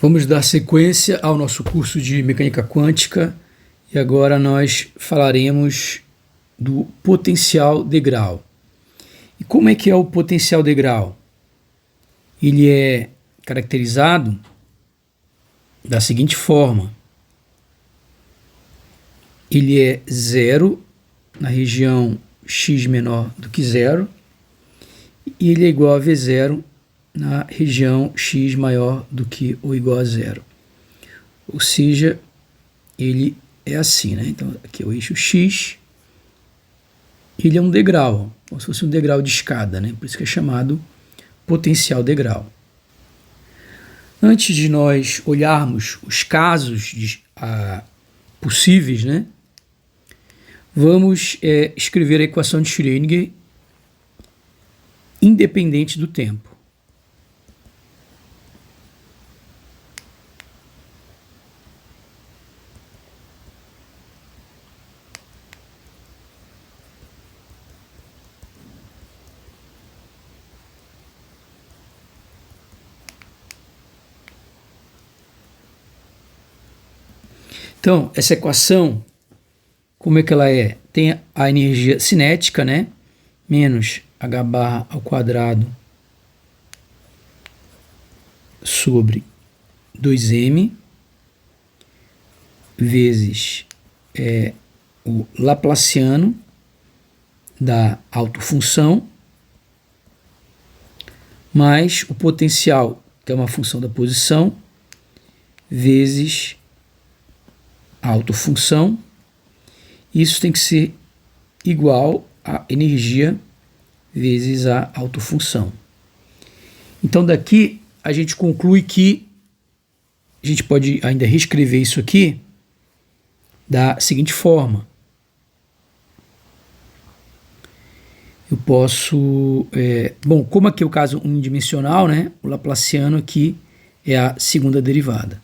Vamos dar sequência ao nosso curso de mecânica quântica e agora nós falaremos do potencial de Grau. E como é que é o potencial de Grau? Ele é caracterizado da seguinte forma: ele é zero na região x menor do que zero e ele é igual a V0 na região x maior do que ou igual a zero. Ou seja, ele é assim, né? Então, aqui é o eixo x, ele é um degrau, como se fosse um degrau de escada, né? Por isso que é chamado potencial de Grau. Antes de nós olharmos os casos possíveis, né? Vamos escrever a equação de Schrödinger independente do tempo. Então, essa equação, como é que ela é? Tem a energia cinética, né? Menos h barra ao quadrado sobre 2m vezes o Laplaciano da autofunção mais o potencial, que é uma função da posição, vezes a autofunção. Isso tem que ser igual a energia vezes a autofunção. Então daqui a gente conclui que a gente pode ainda reescrever isso aqui da seguinte forma. Eu posso... bom, como aqui é o caso unidimensional, né? O Laplaciano aqui é a segunda derivada.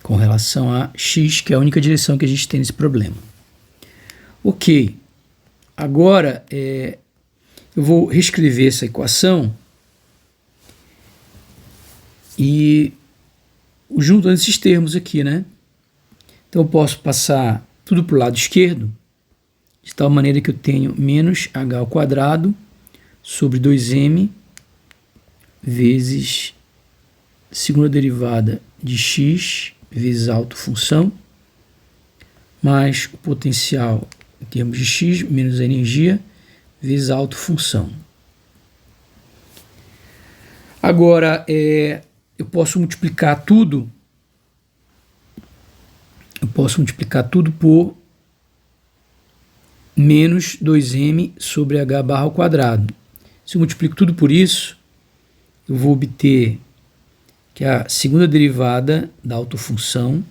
Com relação a x, que é a única direção que a gente tem nesse problema. Ok, agora eu vou reescrever essa equação e juntando esses termos aqui, né? Então eu posso passar tudo para o lado esquerdo, de tal maneira que eu tenho menos h ao quadrado sobre 2m vezes segunda derivada de x vezes a autofunção, mais o potencial em termos de x, menos a energia, vezes a autofunção. Agora, eu posso multiplicar tudo por menos 2m sobre h barra ao quadrado. Se eu multiplico tudo por isso, eu vou obter que é a segunda derivada da autofunção,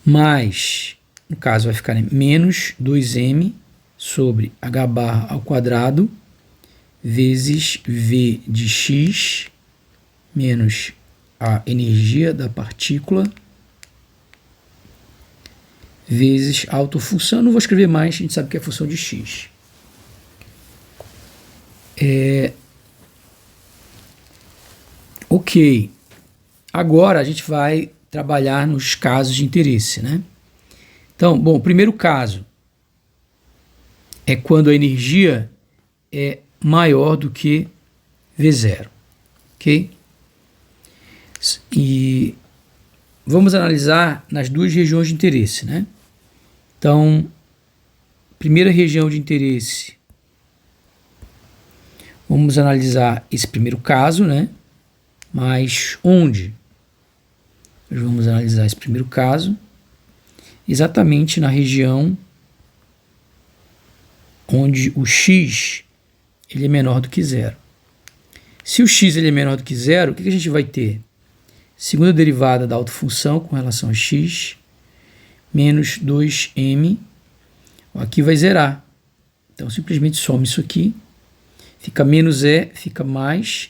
mais, no caso vai ficar menos 2m sobre h barra ao quadrado, vezes v de x, menos a energia da partícula, vezes a autofunção. Não vou escrever mais, a gente sabe que é a função de x. Ok, agora a gente vai trabalhar nos casos de interesse, né? Então, bom, o primeiro caso é quando a energia é maior do que V0, ok? E vamos analisar nas duas regiões de interesse, né? Então, primeira região de interesse, vamos analisar esse primeiro caso, né? Mas onde? Nós vamos analisar esse primeiro caso exatamente na região onde o x ele é menor do que zero. Se o x ele é menor do que zero, o que a gente vai ter? Segunda derivada da autofunção com relação a x, menos 2m, aqui vai zerar. Então, simplesmente soma isso aqui, fica menos fica mais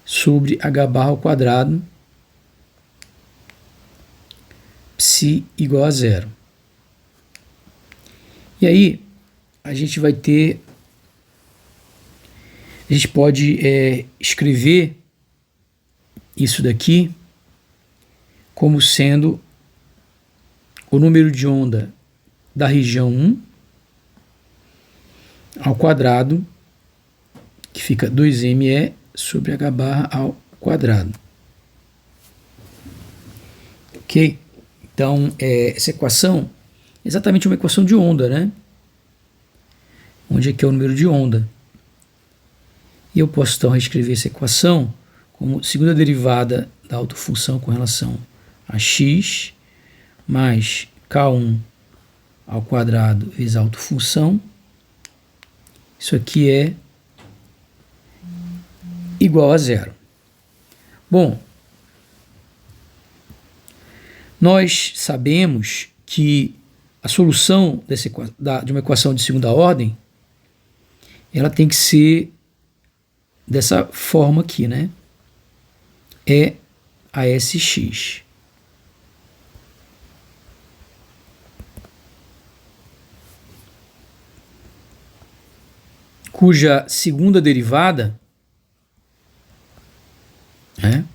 sobre h barra ao quadrado psi igual a zero. E aí, a gente vai ter... A gente pode escrever isso daqui como sendo o número de onda da região 1 ao quadrado, que fica 2me sobre h barra ao quadrado. Ok? Então, essa equação é exatamente uma equação de onda, né? Onde aqui é o número de onda. E eu posso então reescrever essa equação como segunda derivada da autofunção com relação a x mais k1 ao quadrado vezes a autofunção. Isso aqui é igual a zero. Bom, nós sabemos que a solução de uma equação de segunda ordem, ela tem que ser dessa forma aqui, né? É a SX. Cuja segunda derivada, né?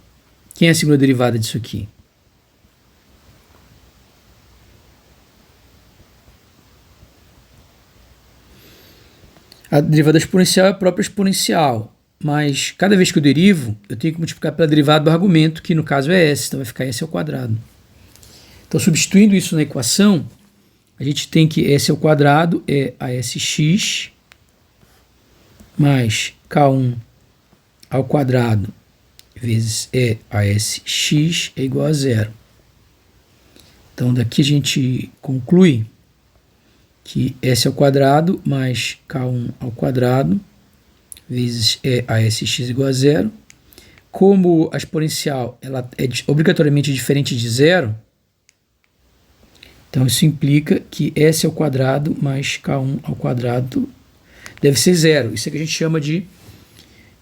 Quem é a segunda derivada disso aqui? A derivada exponencial é a própria exponencial, mas cada vez que eu derivo, eu tenho que multiplicar pela derivada do argumento, que no caso é s, então vai ficar s ao quadrado. Então, substituindo isso na equação, a gente tem que s ao quadrado é a sx mais k1 ao quadrado vezes e a sx é igual a zero. Então, daqui a gente conclui que s ao quadrado mais k1 ao quadrado vezes e a sx igual a zero. Como a exponencial ela é obrigatoriamente diferente de zero, então isso implica que s ao quadrado mais k1 ao quadrado deve ser zero. Isso é que a gente chama de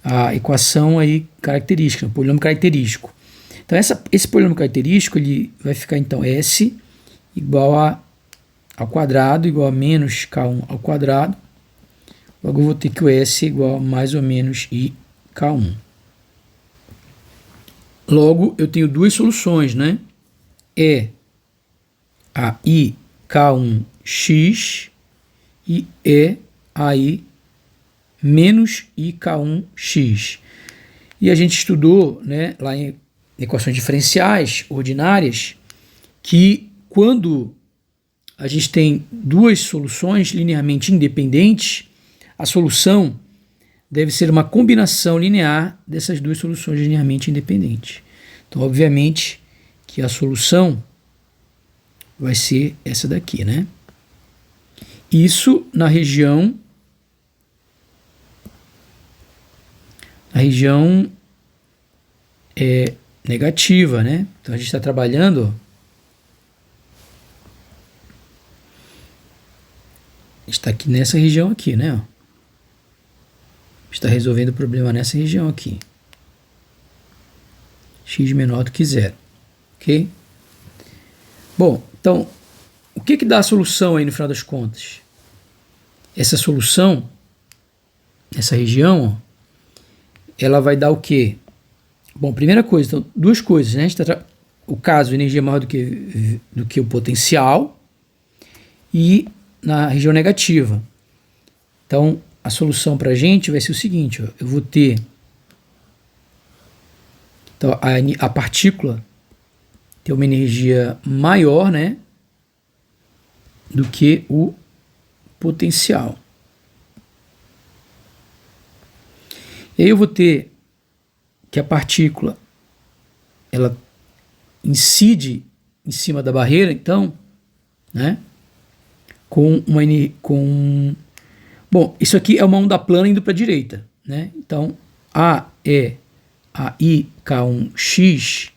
a equação aí característica, o polinômio característico. Então esse polinômio característico ele vai ficar então s igual ao quadrado igual a menos k1 ao quadrado. Logo eu vou ter que o s é igual a mais ou menos i k1. Logo eu tenho duas soluções, né? É a i k1x e é a i menos i k1x. E a gente estudou, né, lá em equações diferenciais ordinárias que quando a gente tem duas soluções linearmente independentes, a solução deve ser uma combinação linear dessas duas soluções linearmente independentes. Então, obviamente, que a solução vai ser essa daqui, né? Isso na região negativa, né? Então, a gente está trabalhando... está aqui nessa região aqui, né? Está resolvendo o problema nessa região aqui. X menor do que zero. Ok? Bom, então, o que dá a solução aí no final das contas? Essa solução, essa região, ó, ela vai dar o quê? Bom, primeira coisa, então, duas coisas, né? O caso, energia maior do que o potencial e na região negativa. Então, a solução para a gente vai ser o seguinte, ó, eu vou ter então, a partícula ter uma energia maior, né, do que o potencial. E aí eu vou ter que a partícula ela incide em cima da barreira, então, né, bom, isso aqui é uma onda plana indo para a direita, né? Então, a i k1x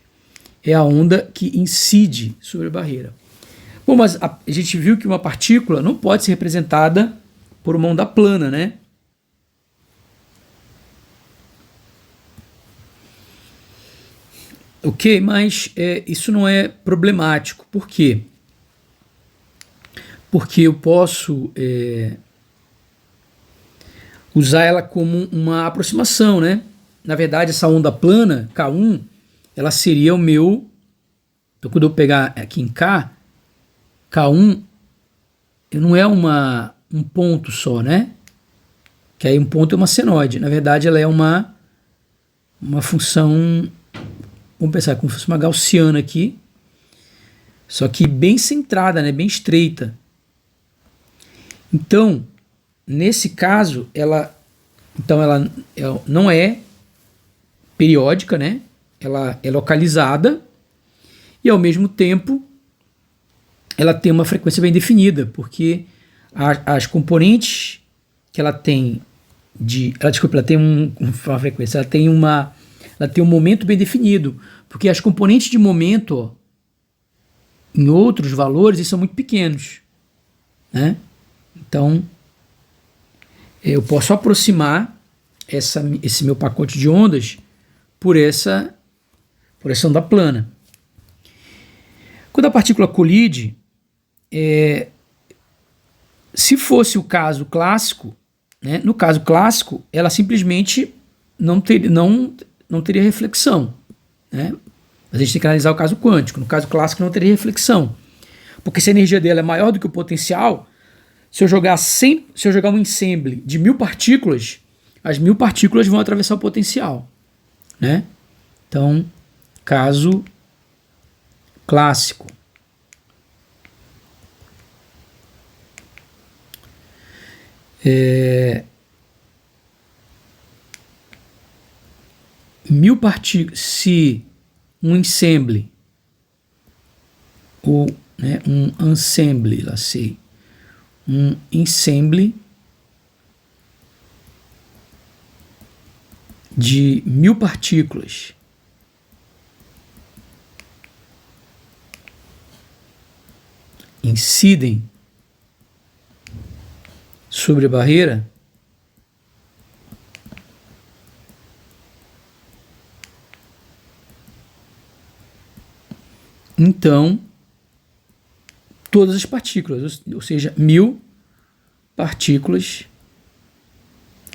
é a onda que incide sobre a barreira. Bom, mas a gente viu que uma partícula não pode ser representada por uma onda plana, né? Ok, mas isso não é problemático. Por quê? Porque eu posso usar ela como uma aproximação, né? Na verdade, essa onda plana, K1, ela seria o meu... Então, quando eu pegar aqui em K, K1 não é um ponto só, né? Que aí um ponto é uma senoide. Na verdade, ela é uma função... Vamos pensar como se fosse uma gaussiana aqui, só que bem centrada, né? Bem estreita. Então, nesse caso, ela não é periódica, né? Ela é localizada e, ao mesmo tempo, ela tem uma frequência bem definida, porque as componentes que ela tem ela tem uma frequência, ela tem um momento bem definido, porque as componentes de momento, ó, em outros valores, eles são muito pequenos, né? Então, eu posso aproximar esse meu pacote de ondas por essa onda plana. Quando a partícula colide, se fosse o caso clássico, né, no caso clássico, ela simplesmente não teria reflexão, né? Mas a gente tem que analisar o caso quântico. No caso clássico, não teria reflexão, porque se a energia dela é maior do que o potencial, se eu jogar um ensemble de 1000 partículas, as 1000 partículas vão atravessar o potencial, né? Então, caso clássico. Mil partículas, se um ensemble ou, né, um ensemble, lá sei, um ensemble de 1000 partículas incidem sobre a barreira, então todas as partículas, ou seja, 1000 partículas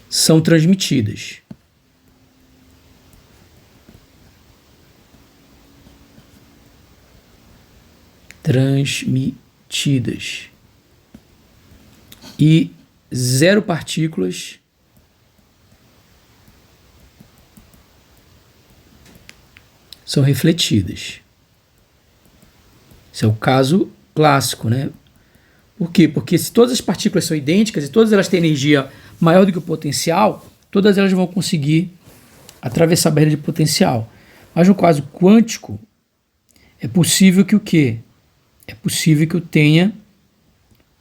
são transmitidas. E 0 partículas são refletidas. Esse é o caso clássico, né? Por quê? Porque se todas as partículas são idênticas e todas elas têm energia maior do que o potencial, todas elas vão conseguir atravessar a barreira de potencial. Mas no caso quântico, é possível que o quê? É possível que eu tenha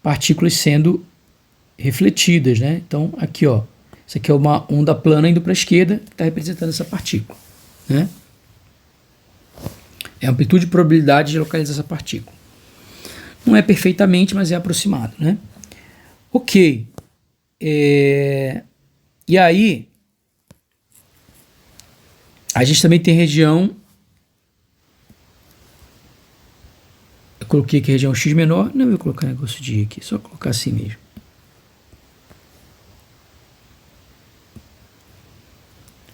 partículas sendo refletidas, né? Então, aqui, ó, isso aqui é uma onda plana indo para a esquerda, que está representando essa partícula, né? É a amplitude e probabilidade de localizar essa partícula. Não é perfeitamente, mas é aproximado, né? Ok. E aí, a gente também tem região... Eu coloquei aqui região X menor. Não, eu vou colocar negócio de I aqui, só colocar assim mesmo.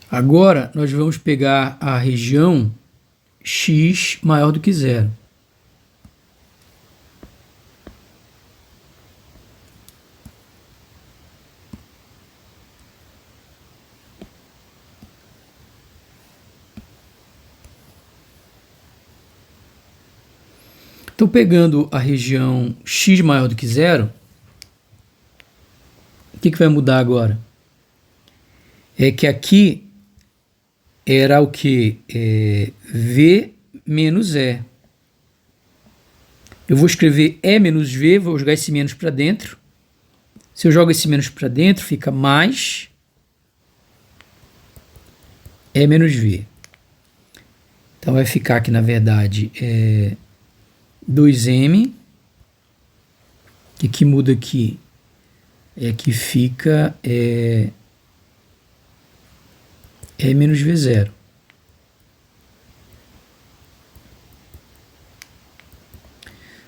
Agora, nós vamos pegar a região X maior do que zero. Então, pegando a região X maior do que zero, o que vai mudar agora? É que aqui era o que? V menos E. Eu vou escrever E menos V, vou jogar esse menos para dentro. Se eu jogo esse menos para dentro, fica mais E menos V. Então vai ficar aqui, na verdade, 2M. O que muda aqui? É que fica E menos V0.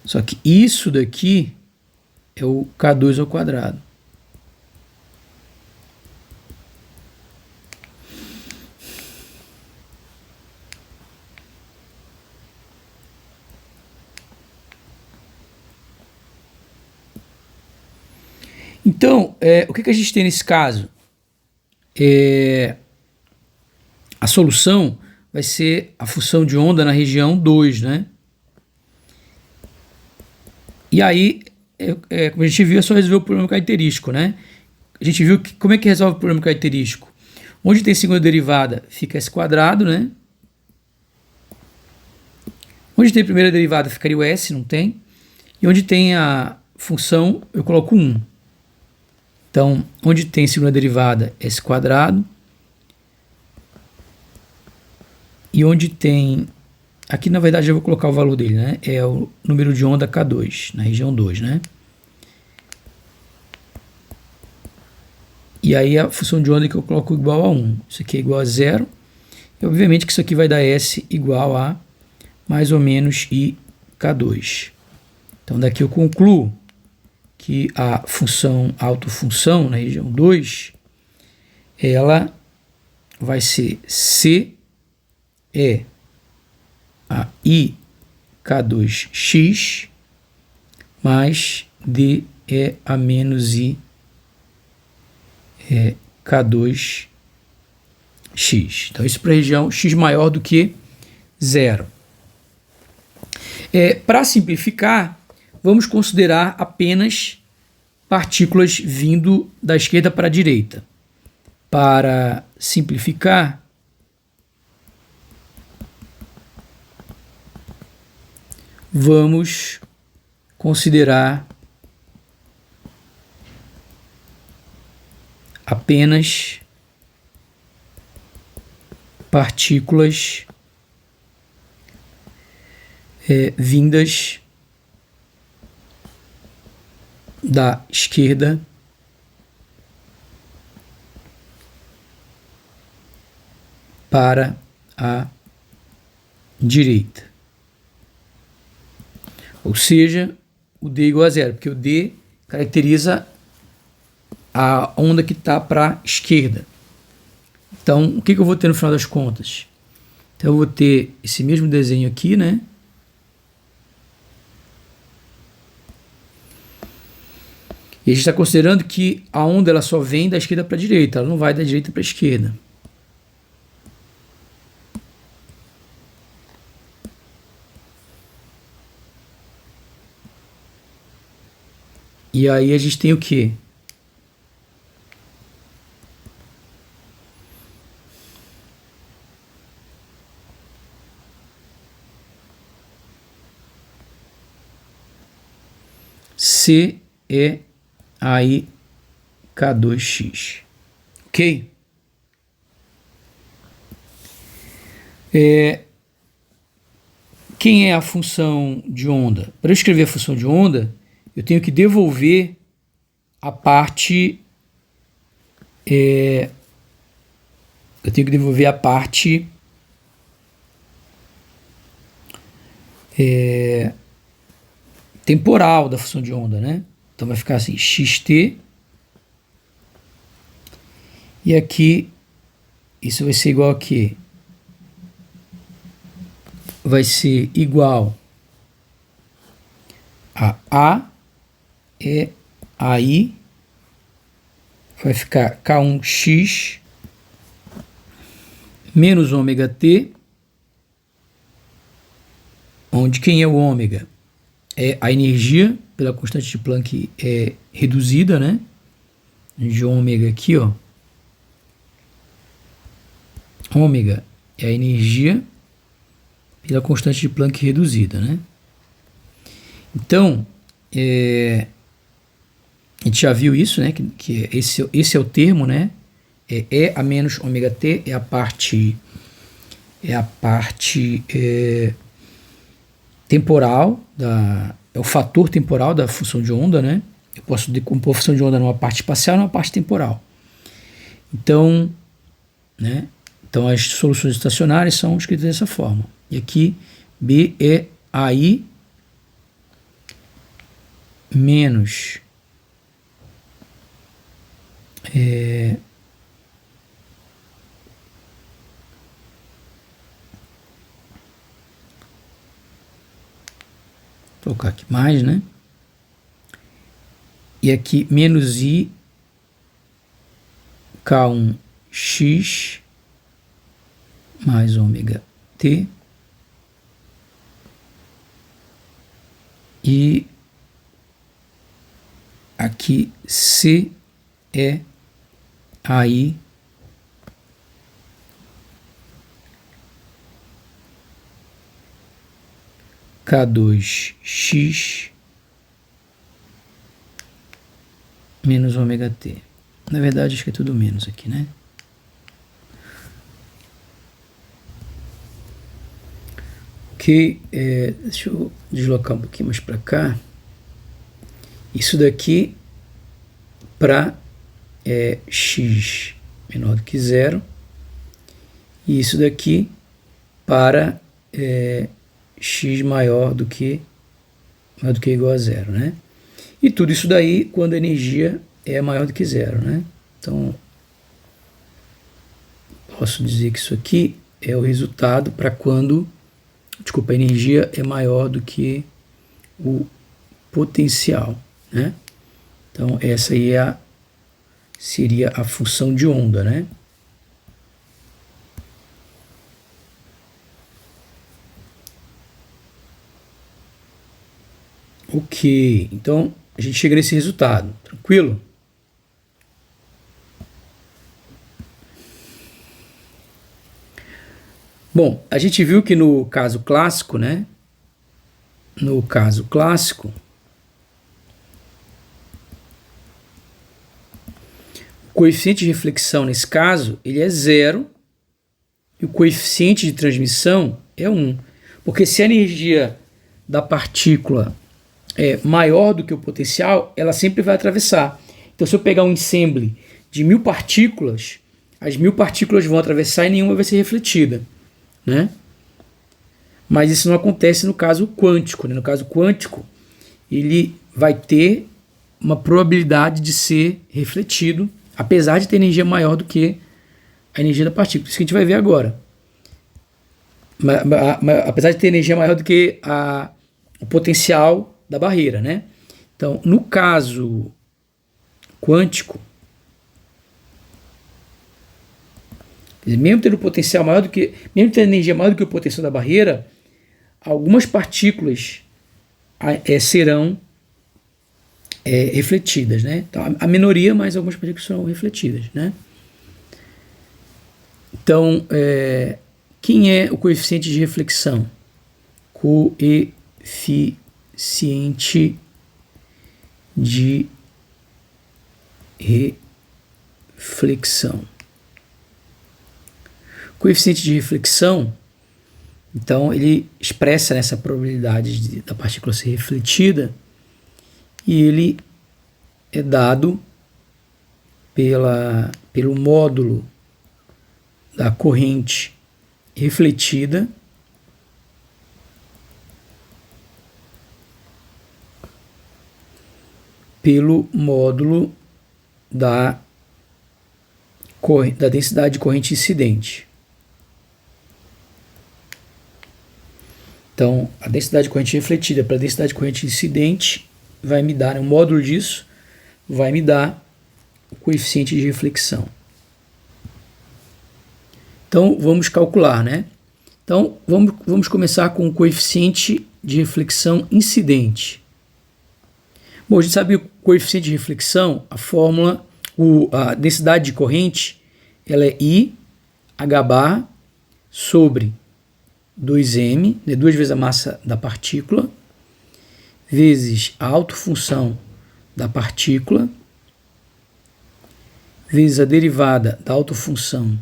Só que isso daqui é o K2 ao quadrado. Então, o que a gente tem nesse caso? A solução vai ser a função de onda na região 2, né? E aí, como a gente viu, é só resolver o problema característico, né? A gente viu como é que resolve o problema característico. Onde tem segunda derivada, fica S quadrado, né? Onde tem primeira derivada, ficaria o S, não tem. E onde tem a função, eu coloco 1. Então, onde tem segunda derivada, S quadrado. E onde tem... Aqui, na verdade, eu vou colocar o valor dele, né? É o número de onda K2, na região 2, né? E aí, a função de onda que eu coloco igual a 1. Isso aqui é igual a 0. E, obviamente, que isso aqui vai dar S igual a mais ou menos I K2. Então, daqui eu concluo que a função, a autofunção na região 2, ela vai ser C é a I K2x mais D é a menos I K2x. Então, isso para a região x maior do que 0. Para simplificar, vamos considerar apenas partículas vindo da esquerda para a direita. Para simplificar, vamos considerar apenas partículas vindas da esquerda para a direita. Ou seja, o D igual a 0, porque o D caracteriza a onda que está para a esquerda. Então, o que eu vou ter no final das contas? Então, eu vou ter esse mesmo desenho aqui, né? E a gente está considerando que a onda ela só vem da esquerda para a direita, ela não vai da direita para a esquerda. E aí a gente tem o quê? C é aí K2x. Ok? Quem é a função de onda? Para eu escrever a função de onda, eu tenho que devolver a parte... eu tenho que devolver a parte... temporal da função de onda, né? Então vai ficar assim, xt, e aqui isso vai ser igual a quê? Vai ser igual a é aí, vai ficar K1x menos ômega t, onde quem é o ômega? É a energia pela constante de Planck reduzida, né? De ômega aqui, ó. Ômega é a energia pela constante de Planck reduzida, né? Então, a gente já viu isso, né? Que esse é o termo, né? E a menos ômega t é a parte temporal, é o fator temporal da função de onda, né? Eu posso decompor a função de onda numa parte espacial e numa parte temporal. Então, né? Então as soluções estacionárias são escritas dessa forma. E aqui B é AI menos vou colocar aqui mais, né? E aqui menos I K1x mais ômega t e aqui C é AI K2x menos ômega t. Na verdade, acho que é tudo menos aqui, né? Ok, deixa eu deslocar um pouquinho mais para cá. Isso daqui para x menor do que zero. E isso daqui para x maior do que ou igual a zero, né? E tudo isso daí quando a energia é maior do que zero, né? Então, posso dizer que isso aqui é o resultado para quando, a energia é maior do que o potencial, né? Então, essa aí seria a função de onda, né? Ok, então a gente chega nesse resultado, tranquilo? Bom, a gente viu que no caso clássico, né? No caso clássico, o coeficiente de reflexão nesse caso, ele é zero e o coeficiente de transmissão é 1. Porque se a energia da partícula é maior do que o potencial, ela sempre vai atravessar. Então, se eu pegar um ensemble de 1000 partículas, as 1000 partículas vão atravessar e nenhuma vai ser refletida, né? Mas isso não acontece no caso quântico, né? No caso quântico, ele vai ter uma probabilidade de ser refletido, apesar de ter energia maior do que a energia da partícula. Isso que a gente vai ver agora. Apesar de ter energia maior do que o potencial da barreira, né? Então, no caso quântico, mesmo tendo potencial maior do que, mesmo tendo energia maior do que o potencial da barreira, algumas partículas serão refletidas, né? Então, a minoria, mas algumas partículas serão refletidas, né? Então, quem é o coeficiente de reflexão? Coeficiente de reflexão. Coeficiente de reflexão, então, ele expressa essa probabilidade da partícula ser refletida e ele é dado pelo módulo da corrente refletida pelo módulo da densidade de corrente incidente. Então, a densidade de corrente refletida pela densidade de corrente incidente vai me dar, o módulo disso vai me dar o coeficiente de reflexão. Então, vamos calcular, né? Então, vamos começar com o coeficiente de reflexão incidente. Bom, a gente sabe o coeficiente de reflexão, a fórmula, a densidade de corrente, ela é I H bar sobre 2m, né, 2 vezes a massa da partícula, vezes a autofunção da partícula, vezes a derivada da autofunção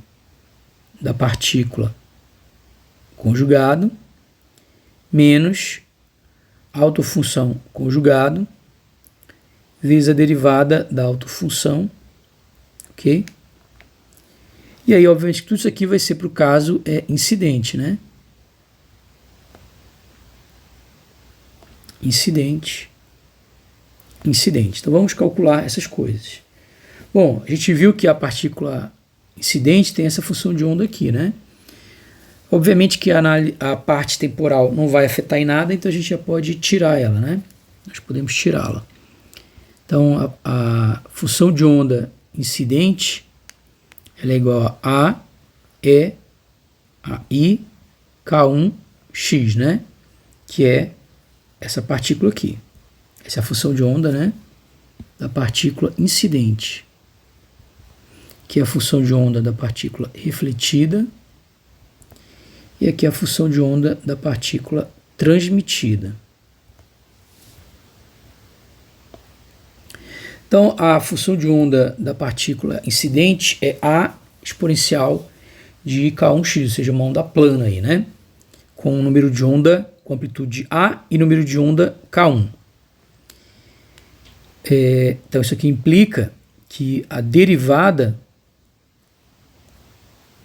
da partícula conjugado, menos a autofunção conjugado, vezes a derivada da autofunção, ok? E aí, obviamente, tudo isso aqui vai ser para o caso incidente, né? Incidente incidente. Então vamos calcular essas coisas. Bom, a gente viu que a partícula incidente tem essa função de onda aqui, né? Obviamente que a parte temporal não vai afetar em nada, então a gente já pode tirar ela, né? Nós podemos tirá-la. Então a função de onda incidente ela é igual a E a I K1x, né? Que é essa partícula aqui. Essa é a função de onda, né? Da partícula incidente, que é a função de onda da partícula refletida, e aqui é a função de onda da partícula transmitida. Então, a função de onda da partícula incidente é A exponencial de K1x, ou seja, uma onda plana aí, né? Com um número de onda, com amplitude A e número de onda K1. Então, isso aqui implica que a derivada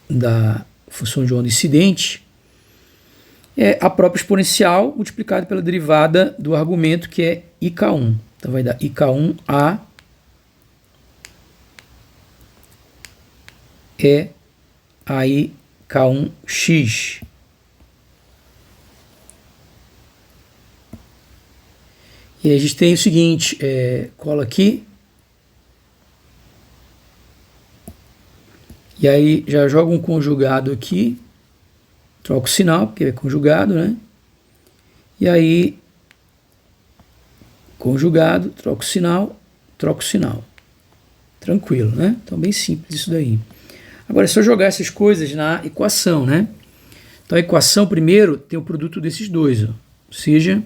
da função de onda incidente é a própria exponencial multiplicada pela derivada do argumento, que é IK1. Então, vai dar IK1A é aí K1x. E aí a gente tem o seguinte, cola aqui. E aí já joga um conjugado aqui. Troca o sinal, porque é conjugado, né? E aí, conjugado, troca o sinal, troca o sinal. Tranquilo, né? Então, bem simples isso daí. Agora é só jogar essas coisas na equação, né? Então, a equação, primeiro, tem o produto desses dois, ó. Ou seja,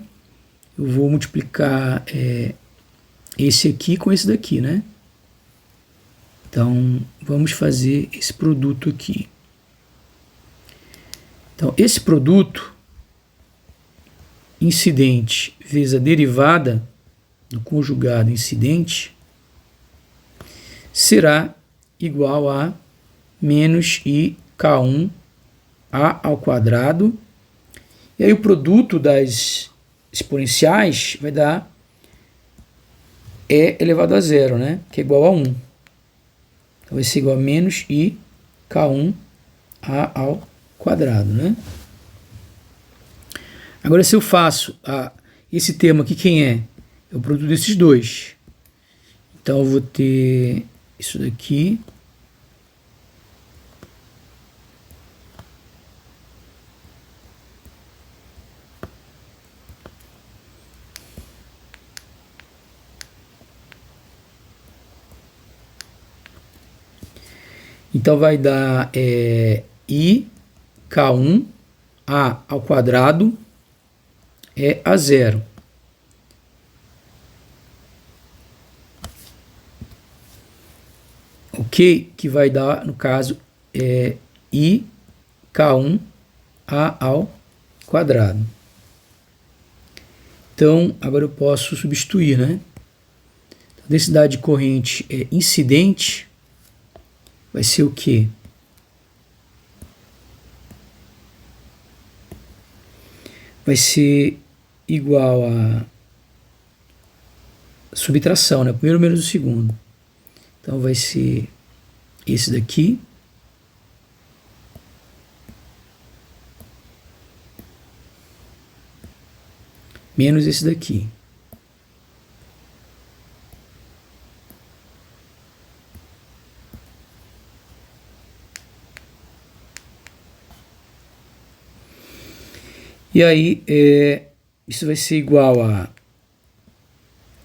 eu vou multiplicar esse aqui com esse daqui, né? Então, vamos fazer esse produto aqui. Então, esse produto incidente vezes a derivada do conjugado incidente será igual a menos IK1A ao quadrado. E aí o produto das exponenciais vai dar E elevado a zero, né? Que é igual a 1. Então vai ser igual a menos IK1A ao quadrado, né? Agora, se eu faço esse termo aqui, quem é? É o produto desses dois. Então, eu vou ter isso daqui. Então, vai dar IK1A ao quadrado é a zero. Ok? Que vai dar, no caso, IK1A ao quadrado. Então, agora eu posso substituir, né? A densidade de corrente incidente vai ser o quê? Vai ser igual a subtração, né? O primeiro menos o segundo. Então, vai ser esse daqui. Menos esse daqui. E aí, isso vai ser igual a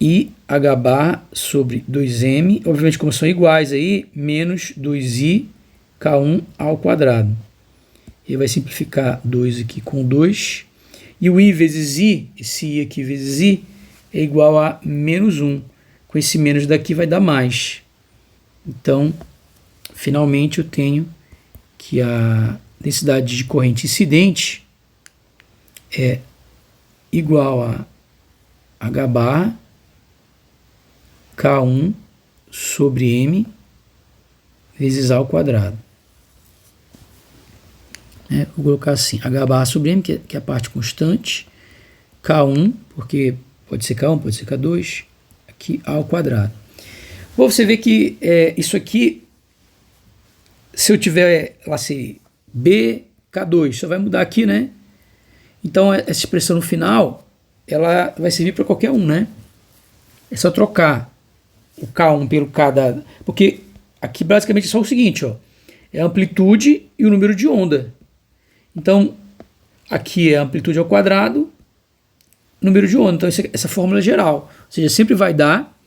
IH bar sobre 2M, obviamente como são iguais aí, menos 2I K1 ao quadrado. E vai simplificar 2 aqui com 2. E o I vezes I, esse I aqui vezes I, é igual a menos 1. Com esse menos daqui vai dar mais. Então, finalmente eu tenho que a densidade de corrente incidente é igual a H bar K1 sobre M vezes A ao quadrado. Vou colocar assim, H bar sobre M, que é a parte constante, K1, porque pode ser K1, pode ser K2, aqui A ao quadrado. Bom, você vê que isso aqui, se eu tiver, lá sei, BK2, só vai mudar aqui, né? Então essa expressão no final, ela vai servir para qualquer um, né? É só trocar o K1 pelo K da... Porque aqui basicamente é só o seguinte, ó. É a amplitude e o número de onda. Então, aqui é a amplitude ao quadrado, número de onda. Então, essa fórmula é geral. Ou seja, sempre vai dar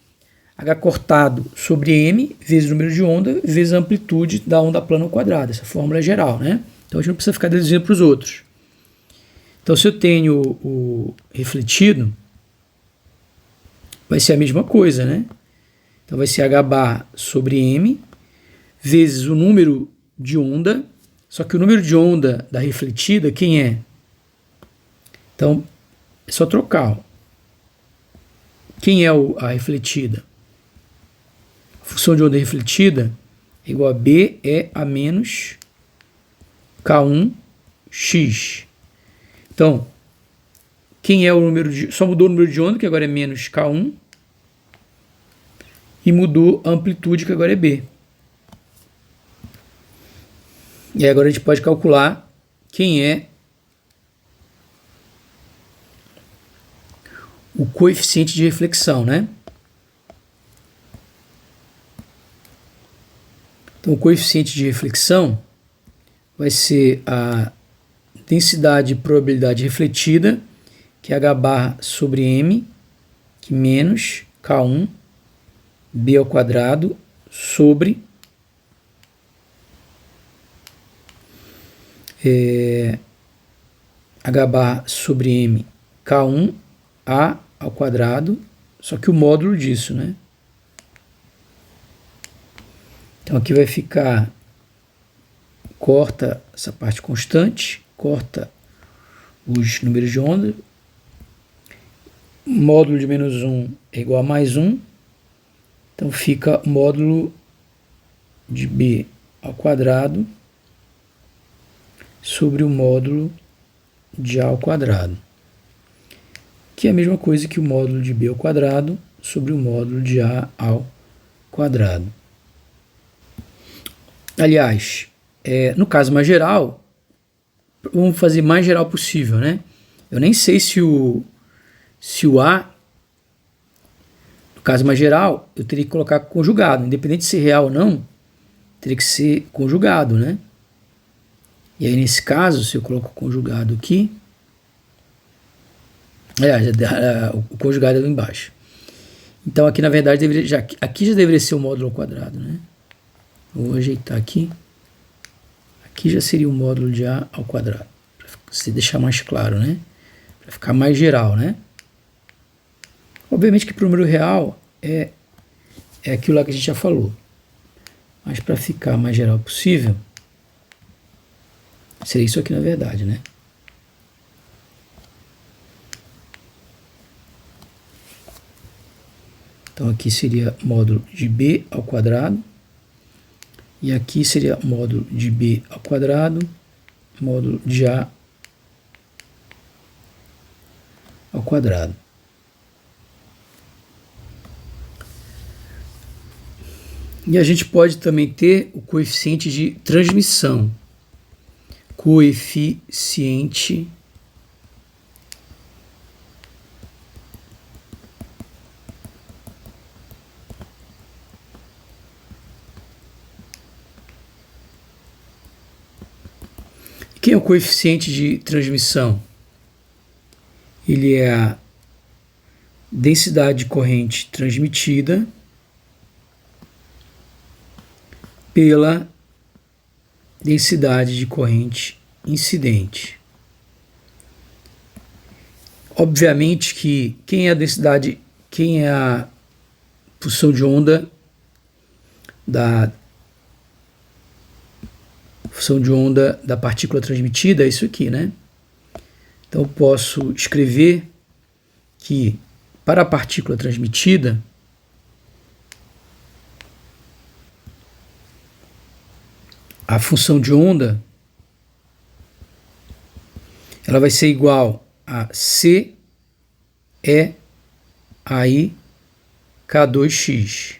H cortado sobre M vezes o número de onda vezes a amplitude da onda plana ao quadrado. Essa fórmula é geral, né? Então, a gente não precisa ficar deduzindo para os outros. Então, se eu tenho o refletido, vai ser a mesma coisa, né? Então, vai ser H bar sobre M vezes o número de onda, só que o número de onda da refletida, quem é? Então, é só trocar. Ó. Quem é a refletida? A função de onda refletida é igual a B é a menos K1x. Então, quem é o número de... Só mudou o número de onda, que agora é menos K1, e mudou a amplitude, que agora é B. E aí agora a gente pode calcular quem é o coeficiente de reflexão, né? Então, o coeficiente de reflexão vai ser a densidade e probabilidade refletida, que é H bar sobre M, que menos K1 B ao quadrado sobre H bar sobre M K1 A ao quadrado, só que o módulo disso, né? Então aqui vai ficar, corta essa parte constante, corta os números de onda, módulo de menos 1 é igual a mais 1, então fica módulo de B ao quadrado sobre o módulo de A ao quadrado, que é a mesma coisa que o módulo de B ao quadrado sobre o módulo de A ao quadrado. Aliás, no caso mais geral, vamos fazer mais geral possível, né? Eu nem sei se o A, no caso mais geral, eu teria que colocar conjugado, independente de ser real ou não, teria que ser conjugado, né? E aí, nesse caso, se eu coloco conjugado aqui, o conjugado é lá embaixo. Então, aqui, na verdade, aqui já deveria ser o módulo ao quadrado, né? Vou ajeitar aqui. Aqui já seria o módulo de A ao quadrado, para se deixar mais claro, né? Para ficar mais geral, né? Obviamente que para o número real é aquilo lá que a gente já falou. Mas para ficar mais geral possível, seria isso aqui na verdade, né? Então aqui seria módulo de B ao quadrado. E aqui seria módulo de B ao quadrado, módulo de A ao quadrado. E a gente pode também ter o coeficiente de transmissão. Coeficiente Quem é o coeficiente de transmissão? Ele é a densidade de corrente transmitida pela densidade de corrente incidente. Obviamente que quem é a densidade, quem é a função de onda da partícula transmitida é isso aqui, né? Então eu posso escrever que para a partícula transmitida, a função de onda ela vai ser igual a C E AI K2x.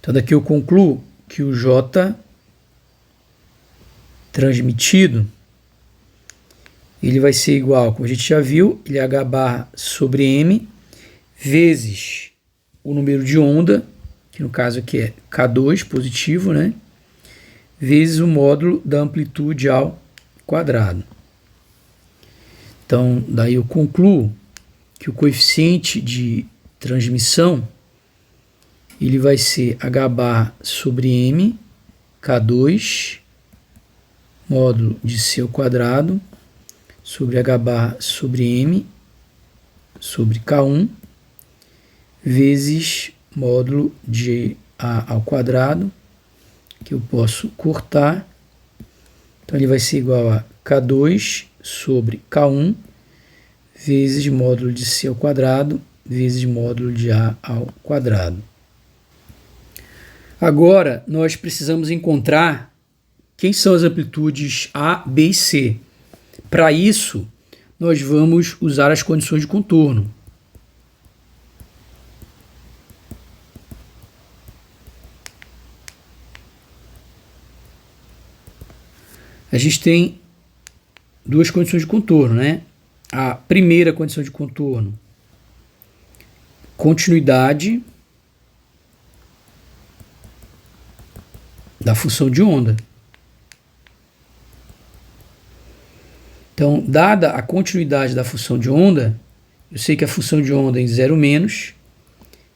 Então daqui eu concluo que o J transmitido ele vai ser igual, como a gente já viu, ele é H barra sobre M vezes o número de onda, que no caso aqui é K2 positivo, né? Vezes o módulo da amplitude ao quadrado. Então, daí eu concluo que o coeficiente de transmissão ele vai ser H bar sobre M, K2, módulo de C ao quadrado, sobre H bar sobre M, sobre K1, vezes módulo de A ao quadrado, que eu posso cortar. Então, ele vai ser igual a K2 sobre K1, vezes módulo de C ao quadrado, vezes módulo de A ao quadrado. Agora, nós precisamos encontrar quem são as amplitudes A, B e C. Para isso, nós vamos usar as condições de contorno. A gente tem duas condições de contorno, né? A primeira condição de contorno, continuidade da função de onda. Então, dada a continuidade da função de onda, eu sei que a função de onda em 0 menos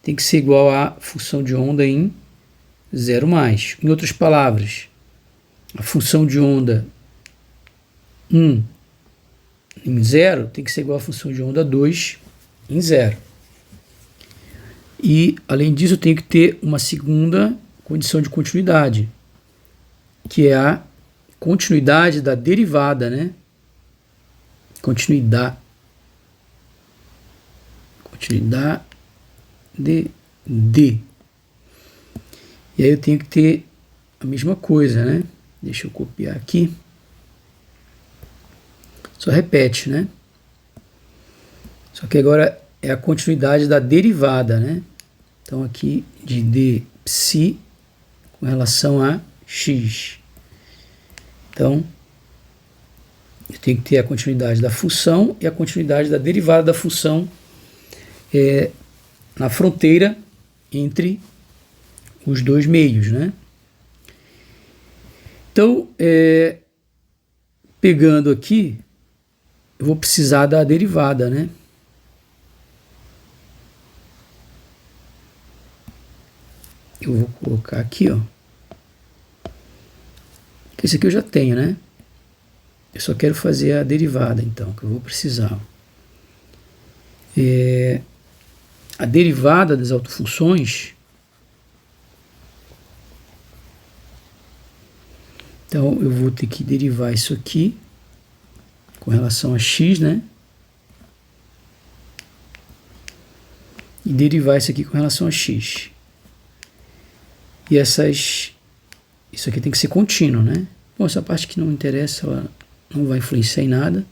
tem que ser igual à função de onda em 0 mais. Em outras palavras, a função de onda 1 em 0 tem que ser igual à função de onda 2 em 0. E, além disso, eu tenho que ter uma segunda condição de continuidade, que é a continuidade da derivada, né? Continuidade de D. E aí eu tenho que ter a mesma coisa, né? Deixa eu copiar aqui. Só repete, né? Só que agora é a continuidade da derivada, né? Então aqui de D psi com relação a x. Então, eu tenho que ter a continuidade da função e a continuidade da derivada da função na fronteira entre os dois meios, né? Então, pegando aqui, eu vou precisar da derivada, né? Eu vou colocar aqui, ó. Esse aqui eu já tenho, né? Eu só quero fazer a derivada, então, que eu vou precisar. A derivada das autofunções. Então, eu vou ter que derivar isso aqui com relação a x, né? E derivar isso aqui com relação a x. E isso aqui tem que ser contínuo, né? Bom, essa parte que não interessa, ela não vai influenciar em nada.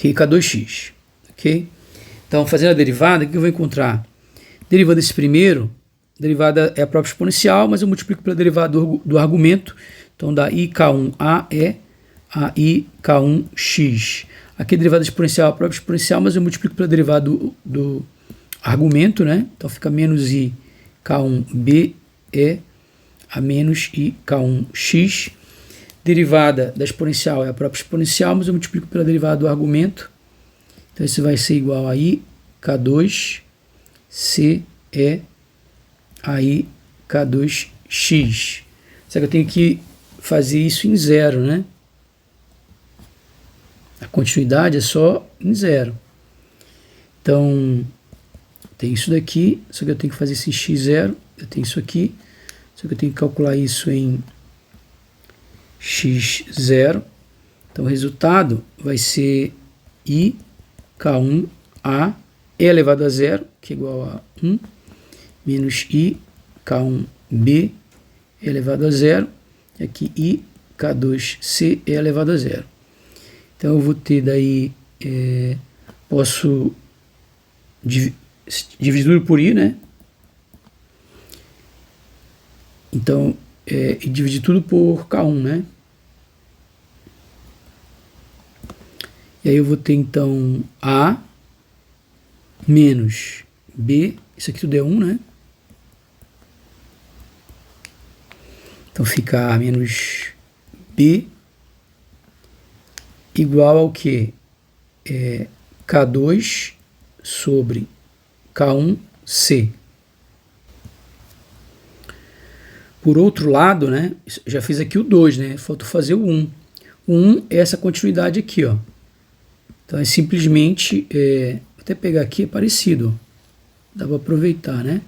Aqui K2x, ok? Então, fazendo a derivada, o que eu vou encontrar? Derivada desse primeiro, derivada é a própria exponencial, mas eu multiplico pela derivada do argumento, então dá IK1A é a IK1x. Aqui a derivada exponencial é a própria exponencial, mas eu multiplico pela derivada do argumento, né? Então fica menos IK1B é a menos IK1x. Derivada da exponencial é a própria exponencial, mas eu multiplico pela derivada do argumento. Então isso vai ser igual a IK2 C é a IK2x. Só que eu tenho que fazer isso em 0, né? A continuidade é só em zero. Então, tem isso daqui, só que eu tenho que fazer esse x0, eu tenho isso aqui, só que eu tenho que calcular isso em x0. Então, o resultado vai ser i k1a e elevado a zero, que é igual a 1, menos i k1b elevado a zero, e aqui i k2c é elevado a zero. Então eu vou ter daí, posso dividir tudo por i, né? Então, e dividir tudo por k1, né? E aí eu vou ter então a menos b, isso aqui tudo é 1, né? Então fica a menos b igual ao que? K2 sobre K1C. Por outro lado, né, já fiz aqui o 2, né, falta fazer o 1. O 1 é essa continuidade aqui, ó. Então é simplesmente, vou até pegar aqui, é parecido, ó. Dá para aproveitar, né?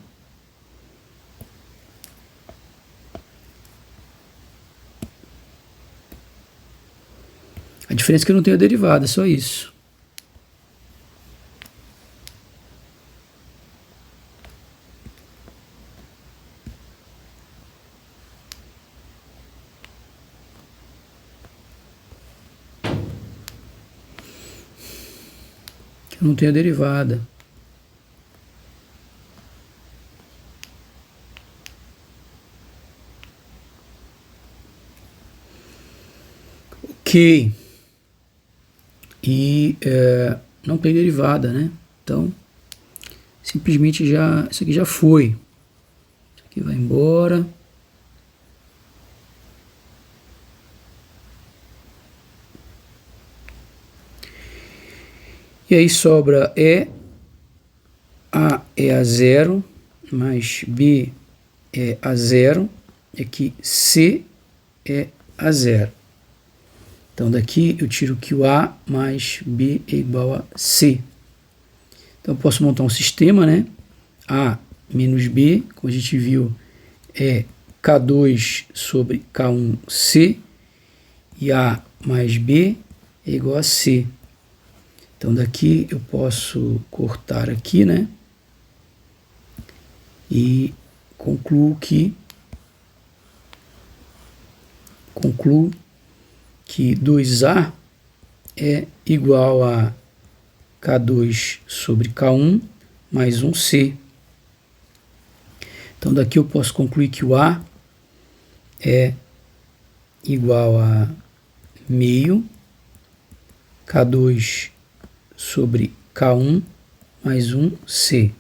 A diferença é que eu não tenho a derivada, é só isso. Eu não tenho a derivada. Ok. E não tem derivada, né? Então, simplesmente isso aqui já foi. Isso aqui vai embora. E aí sobra A é a zero, mais B é a zero, e aqui C é a zero. Então daqui eu tiro que o A mais B é igual a C. Então eu posso montar um sistema, né? A menos B, como a gente viu, é K2 sobre K1C, e A mais B é igual a C. Então daqui eu posso cortar aqui, né? E concluo que 2A é igual a K2 sobre K1 mais 1C. Então daqui eu posso concluir que o A é igual a meio K2 sobre K1 mais 1C.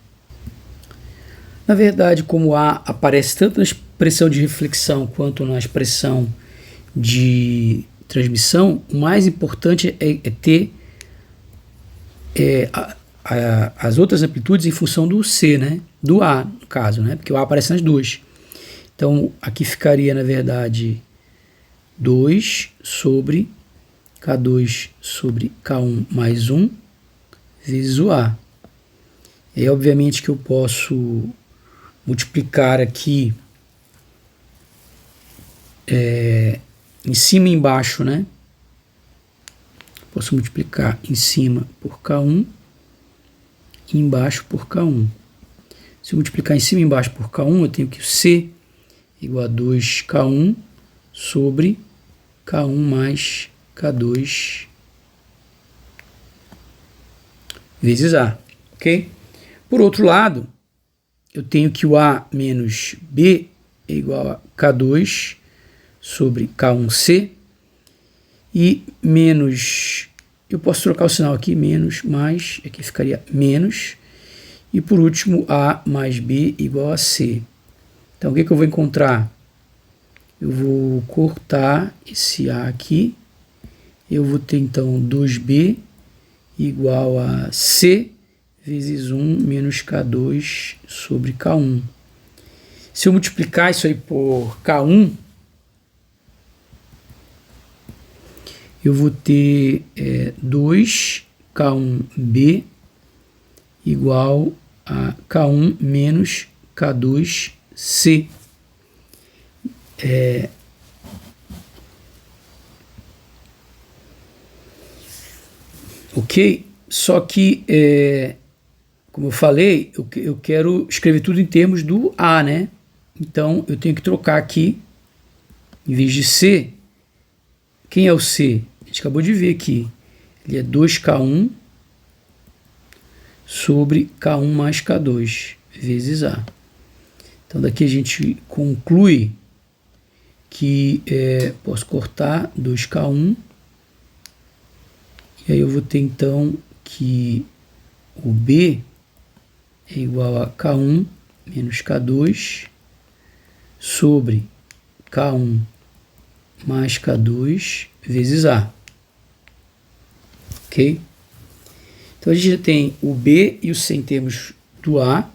Na verdade, como A aparece tanto na expressão de reflexão quanto na expressão de transmissão, o mais importante é ter as outras amplitudes em função do C, né? Do A, no caso, né? Porque o A aparece nas duas. Então, aqui ficaria, na verdade, 2 sobre K2 sobre K1 mais 1 vezes o A. E aí, obviamente, que eu posso multiplicar aqui em cima e embaixo, né? Posso multiplicar em cima por K1 e embaixo por K1. Se eu multiplicar em cima e embaixo por K1, eu tenho que C igual a 2K1 sobre K1 mais K2 vezes A, ok? Por outro lado, eu tenho que o A menos B é igual a K2 sobre K1C e menos, eu posso trocar o sinal aqui, menos, mais, aqui ficaria menos, e por último A mais B igual a C. Então o que eu vou encontrar? Eu vou cortar esse A aqui, eu vou ter então 2B igual a C vezes 1 menos K2 sobre K1. Se eu multiplicar isso aí por K1, eu vou ter 2K1B igual a K1 menos K2C. Ok? Só que, como eu falei, eu quero escrever tudo em termos do A, né? Então, eu tenho que trocar aqui, em vez de C, quem é o C? A gente acabou de ver aqui. Ele é 2K1 sobre K1 mais K2 vezes A. Então, daqui a gente conclui que posso cortar 2K1. E aí eu vou ter, então, que o B é igual a K1 menos K2 sobre K1 mais K2 vezes A. Ok? Então, a gente já tem o B e o C em termos do A.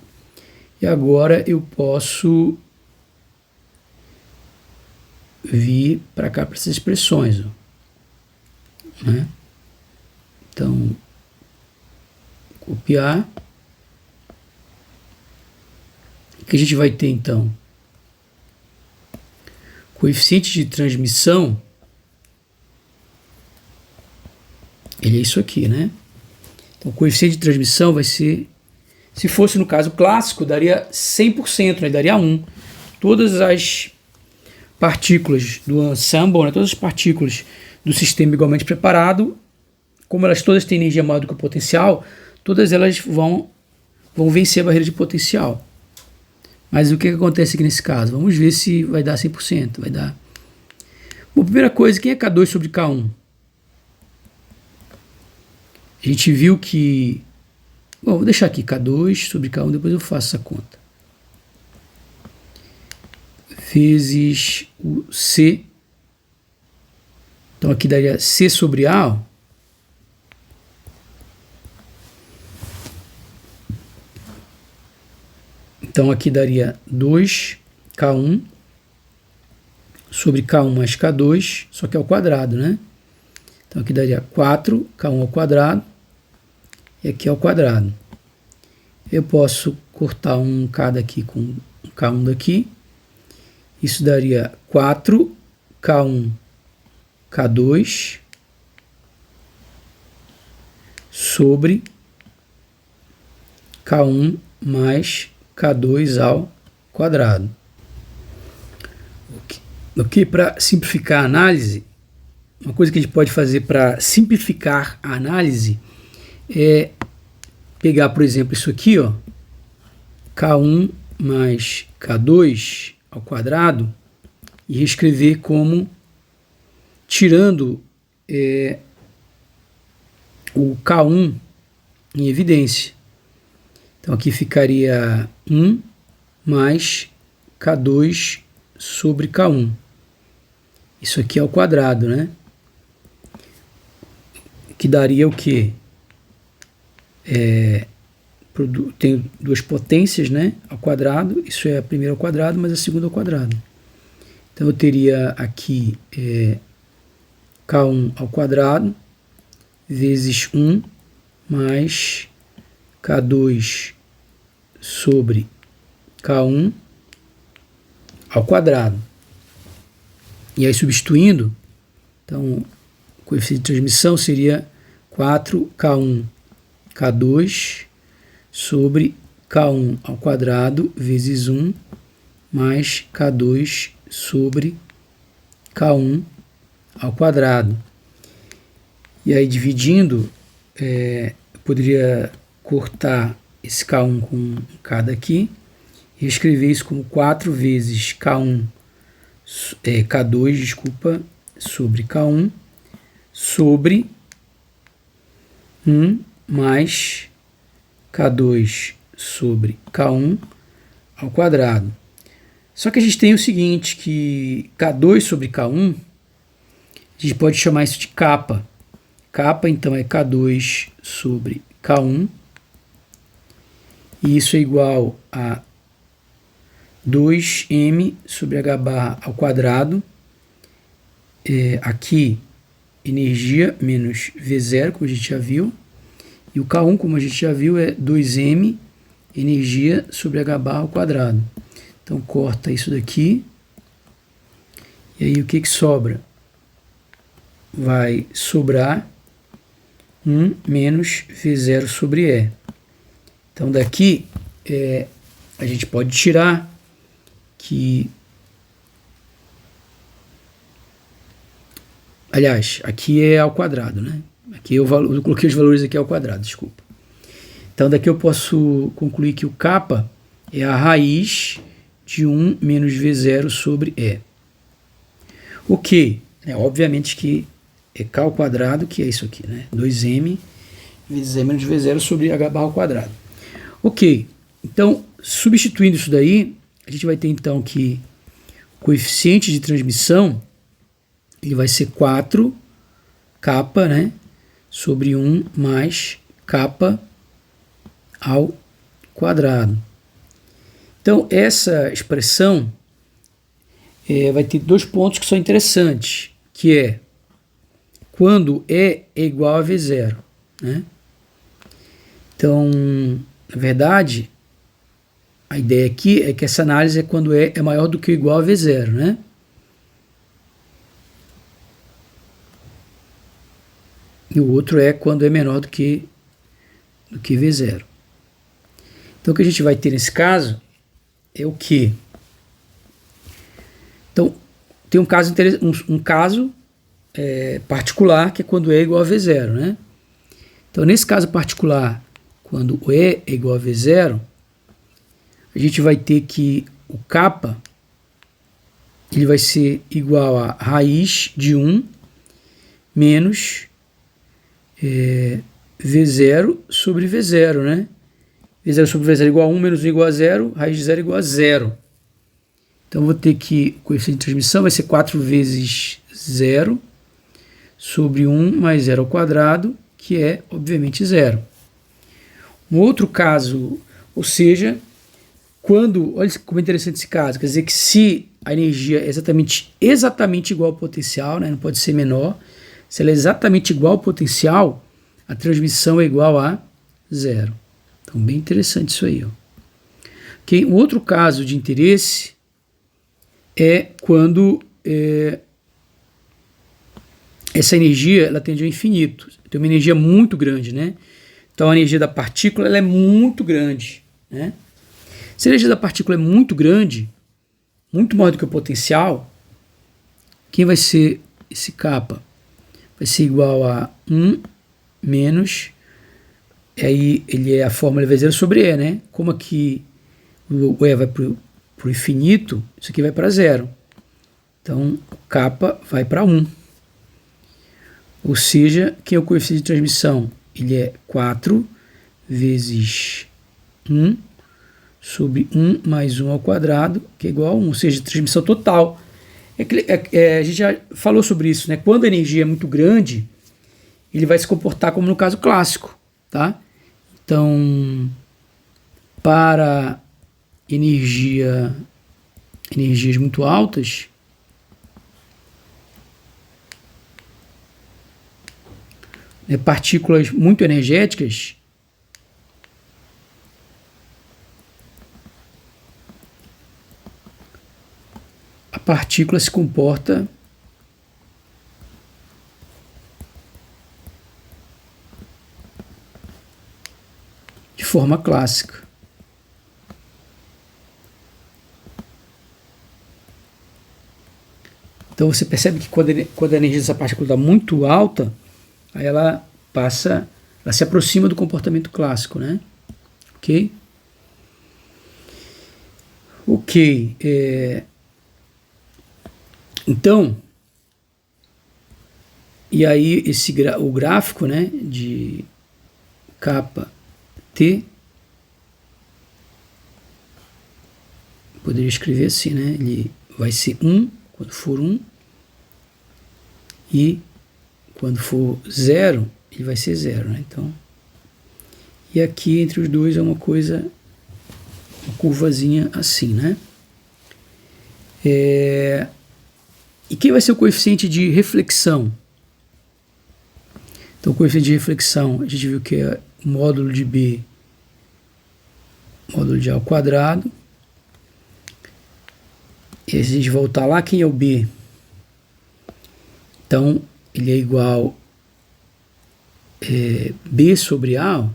E agora eu posso vir para cá, para essas expressões. Ó, né? Então, copiar. O que a gente vai ter, então? Coeficiente de transmissão, ele é isso aqui, né? Então, o coeficiente de transmissão vai ser, se fosse no caso clássico, daria 100%, né? Daria 1. Todas as partículas do ensemble, né? Todas as partículas do sistema igualmente preparado, como elas todas têm energia maior do que o potencial, todas elas vão vencer a barreira de potencial. Mas o que acontece aqui nesse caso? Vamos ver se vai dar 100%. Vai dar. Bom, primeira coisa, quem é K2 sobre K1? A gente viu que... Bom, vou deixar aqui K2 sobre K1, depois eu faço essa conta. Vezes o C. Então aqui daria C sobre A, ó. Então, aqui daria 2K1 sobre K1 mais K2, só que ao quadrado, né? Então, aqui daria 4K1 ao quadrado e aqui ao quadrado. Eu posso cortar um K daqui com um K1 daqui. Isso daria 4K1 K2 sobre K1 mais K2 ao quadrado. Ok? Para simplificar a análise, uma coisa que a gente pode fazer para simplificar a análise é pegar, por exemplo, isso aqui, ó, K1 mais K2 ao quadrado e reescrever como tirando o K1 em evidência. Então, aqui ficaria 1 mais K2 sobre K1. Isso aqui é ao quadrado, né? Que daria o quê? Tem duas potências, né? Ao quadrado. Isso é a primeira ao quadrado, mas a segunda ao quadrado. Então, eu teria aqui K1 ao quadrado vezes 1 mais K2 sobre K1 ao quadrado. E aí, substituindo, então, o coeficiente de transmissão seria 4K1 K2 sobre K1 ao quadrado vezes 1 mais K2 sobre K1 ao quadrado. E aí, dividindo, eu poderia cortar esse K1 com um K daqui e escrever isso como 4 vezes K1, K2, desculpa, sobre K1 sobre 1 mais K2 sobre K1 ao quadrado. Só que a gente tem o seguinte, que K2 sobre K1, a gente pode chamar isso de capa. Capa, então, é K2 sobre K1. E isso é igual a 2m sobre h bar ao quadrado. Aqui, energia menos V0, como a gente já viu. E o K1, como a gente já viu, é 2m energia sobre h barra ao quadrado. Então, corta isso daqui. E aí, o que sobra? Vai sobrar 1 menos V0 sobre E. Então, daqui, a gente pode tirar que... Aliás, aqui é ao quadrado, né? Aqui eu coloquei os valores aqui ao quadrado, desculpa. Então, daqui eu posso concluir que o kappa é a raiz de 1 menos V0 sobre E. O que? Obviamente que é K ao quadrado, que é isso aqui, né? 2m vezes E menos V0 sobre H barra ao quadrado. Ok, então, substituindo isso daí, a gente vai ter então que o coeficiente de transmissão ele vai ser 4 kappa, né? Sobre 1 mais kappa ao quadrado. Então, essa expressão vai ter dois pontos que são interessantes, que é quando E é igual a V0, né? Então, na verdade, a ideia aqui é que essa análise é quando E é maior do que ou igual a V0, né? E o outro é quando é menor do que V0. Então, o que a gente vai ter nesse caso é o quê? Então, tem um caso particular, que é quando E é igual a V0, né? Então, nesse caso particular, quando o E é igual a V0, a gente vai ter que o kappa ele vai ser igual a raiz de 1 menos V0 sobre V0, né? V0 sobre V0 igual a 1 menos 1 igual a 0, raiz de 0 igual a 0. Então, vou ter que o coeficiente de transmissão vai ser 4 vezes 0 sobre 1 mais 0 ao quadrado, que é, obviamente, 0. Um outro caso, ou seja, quando, olha como é interessante esse caso, quer dizer que se a energia é exatamente igual ao potencial, né, não pode ser menor, se ela é exatamente igual ao potencial, a transmissão é igual a 0. Então, bem interessante isso aí. Ó. Okay? Um outro caso de interesse é quando essa energia ela tende ao infinito. Tem uma energia muito grande, né? Então, a energia da partícula ela é muito grande, né? Se a energia da partícula é muito grande, muito maior do que o potencial, quem vai ser esse kappa? Vai ser igual a 1 menos, aí ele é a fórmula V0 sobre E, né? Como aqui o E vai para o infinito, isso aqui vai para 0. Então, o kappa vai para 1. Ou seja, que é o coeficiente de transmissão? Ele é 4 vezes 1 sobre 1 mais 1 ao quadrado, que é igual a 1, ou seja, transmissão total. A gente já falou sobre isso, né? Quando a energia é muito grande, ele vai se comportar como no caso clássico, tá? Então, para energias muito altas, partículas muito energéticas, a partícula se comporta de forma clássica. Então você percebe que quando a energia dessa partícula está muito alta, aí ela se aproxima do comportamento clássico, né? Ok? Ok. Então, e aí o gráfico, né, de kappa T, poderia escrever assim, né? Ele vai ser 1 quando for 1 e quando for 0, ele vai ser 0, né? Então, e aqui entre os dois é uma curvazinha assim, né? E quem vai ser o coeficiente de reflexão? Então, o coeficiente de reflexão, a gente viu que é o módulo de B, módulo de A ao quadrado. E se a gente voltar lá, quem é o B? Então, ele é igual B sobre A,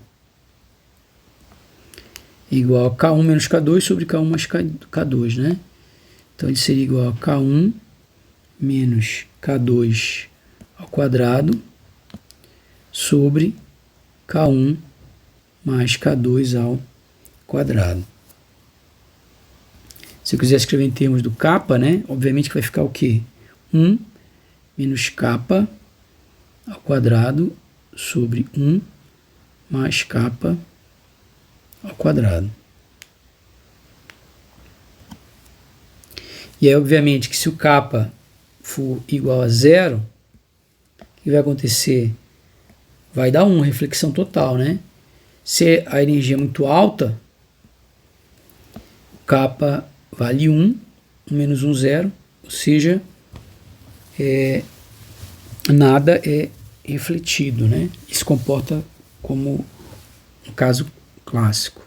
igual a K1 menos K2 sobre K1 mais K2, né? Então, ele seria igual a K1 menos K2 ao quadrado sobre K1 mais K2 ao quadrado. Se eu quiser escrever em termos do kappa, né? Obviamente que vai ficar o quê? 1 menos kappa ao quadrado sobre 1 mais kappa ao quadrado. E aí, obviamente, que se o kappa for igual a 0, o que vai acontecer? Vai dar 1, reflexão total, né? Se a energia é muito alta, o kappa vale 1, 1 menos 1, 0, ou seja, nada é refletido, né? Isso se comporta como um caso clássico.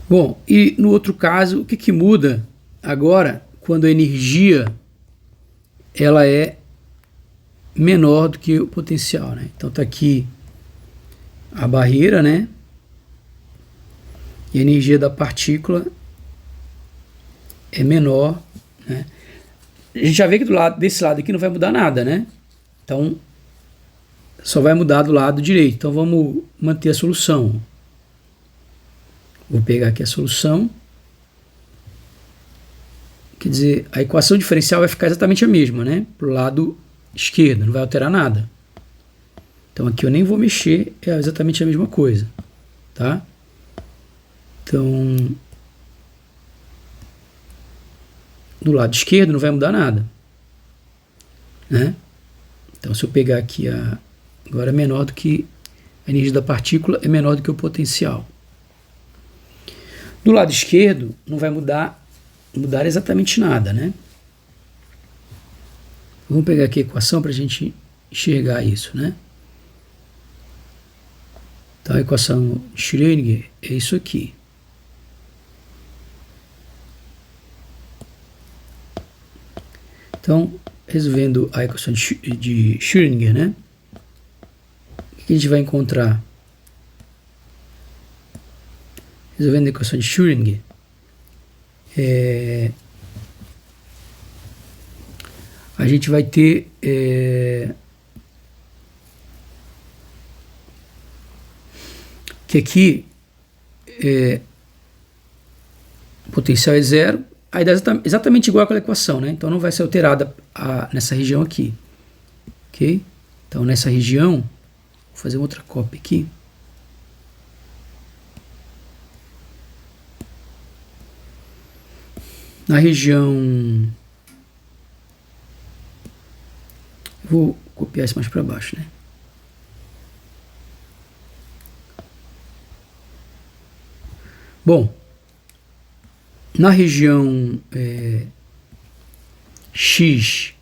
Bom, e no outro caso, o que muda agora quando a energia ela é menor do que o potencial, né? Então tá aqui a barreira, né? E a energia da partícula é menor, né? A gente já vê que desse lado aqui não vai mudar nada, né? Então, só vai mudar do lado direito. Então, vamos manter a solução. Vou pegar aqui a solução. Quer dizer, a equação diferencial vai ficar exatamente a mesma, né? Para o lado esquerdo, não vai alterar nada. Então, aqui eu nem vou mexer, é exatamente a mesma coisa, tá? Então, do lado esquerdo não vai mudar nada, né? Então, se eu pegar aqui agora é menor do que a energia da partícula, é menor do que o potencial. Do lado esquerdo não vai mudar exatamente nada, né? Vamos pegar aqui a equação para a gente enxergar isso, né? Então, a equação de Schrödinger é isso aqui. Então, resolvendo a equação de Schrödinger, né? O que a gente vai encontrar? Resolvendo a equação de Schrödinger, a gente vai ter que aqui o potencial é 0, aí dá exatamente igual àquela equação, né? Então não vai ser alterada nessa região aqui, ok? Então nessa região, vou fazer uma outra cópia aqui. Na região, vou copiar isso mais para baixo, né? Bom, na região x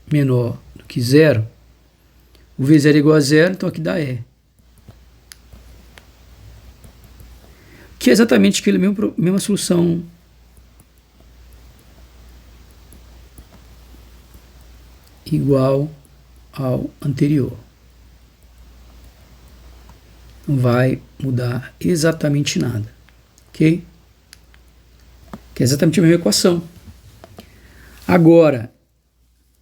menor do que 0, o V0 é igual a 0, então aqui dá E. Que é exatamente aquela mesma solução igual ao anterior. Não vai mudar exatamente nada, ok? Que é exatamente a mesma equação. Agora,